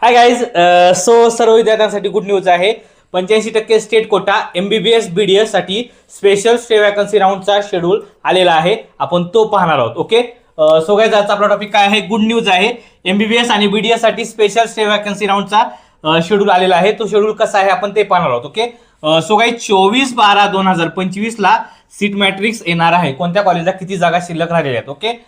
Hi guys. So सर्व विद्यार्थ्यांसाठी good news आहे. 85% स्टेट कोटा MBBS BDS साठी स्पेशल स्टे वॅकन्सी राऊंडचा शेड्यूल आलेला आहे. आपण तो पाहणार आहोत. ओके. सो गाईज आजचा आपला टॉपिक काय आहे? गुड न्यूज आहे. MBBS आणि BDS साठी स्पेशल स्टे वॅकन्सी राऊंडचा शेड्यूल आलेला आहे. तो शेड्यूल कसा आहे आपण ते पाहणार आहोत. ओके. सो गाईज 24/12/2025 ला सीट मॅट्रिक्स येणार आहे. कोणत्या कॉलेजला किती जागा शिल्लक राहिलेल्या आहेत. ओके.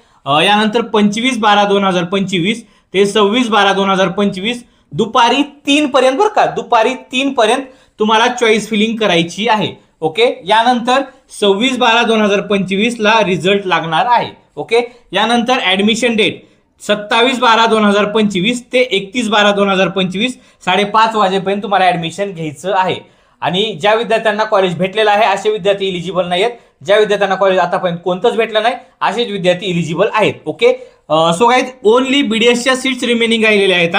यानंतर 25/12/2025 ते 26/12/2025 दुपारी 3 पर्यंत बरं का, दुपारी 3 पर्यंत तुम्हाला चॉईस फिलिंग करायची आहे. ओके. यानंतर 26/12/2025 ला रिझल्ट लागणार आहे. ओके. यानंतर ऍडमिशन डेट 27/12/2025 ते 31/12/2025 5:30 वाजेपर्यंत तुम्हाला ऍडमिशन घ्यायचं आहे. आणि ज्या विद्यार्थ्यांना कॉलेज भेटलेलं आहे असे विद्यार्थी इलिजिबल नाही आहेत. ज्या विद्यार्थ्यांना कॉलेज आतापर्यंत कोणतंच भेटलं नाही असेच विद्यार्थी इलिजिबल आहेत. ओके. सो गाईज ओनली BDSच्या सीट्स रिमेनिंग राहिलेल्या आहेत.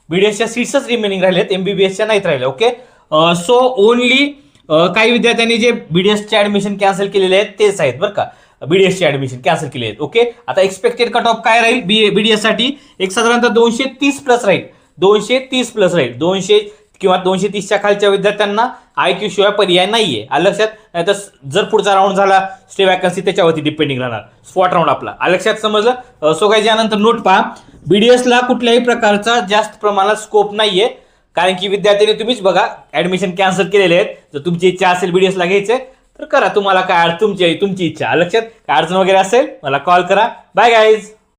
BDSच्या सीट्सच रिमेनिंग राहिले आहेत, MBBSच्या नाहीत राहिले. ओके. सो ओनली काही विद्यार्थ्यांनी जे BDSचे ऍडमिशन कॅन्सल केलेले आहेत तेच आहेत बरं का, BDSचे ऍडमिशन कॅन्सल केले आहेत. ओके. आता एक्सपेक्टेड कट ऑफ काय राहील BDS साठी? एक साधारणतः 230 प्लस राहील. 230 प्लस राहील. 200 किंवा 230च्या खालच्या विद्यार्थ्यांना IQ शिवाय पर्याय नाहीये. लक्षात. नाहीतर जर पुढचा राऊंड झाला स्टे वॅकन्सी त्याच्यावरती डिपेंडिंग राहणार. स्पॉट राऊंड आपला. लक्षात समजलं. सो गाईज यानंतर नोट पहा, BDSला कुठल्याही प्रकारचा जास्त प्रमाणात स्कोप नाहीये. कारण की विद्यार्थ्यांनी तुम्हीच बघा ऍडमिशन कॅन्सल केलेले आहेत. जर तुमची इच्छा असेल BDSला घ्यायचे तर करा. तुम्हाला काय तुमची इच्छा. लक्षात. काय अडचण वगैरे असेल मला कॉल करा. Bye guys.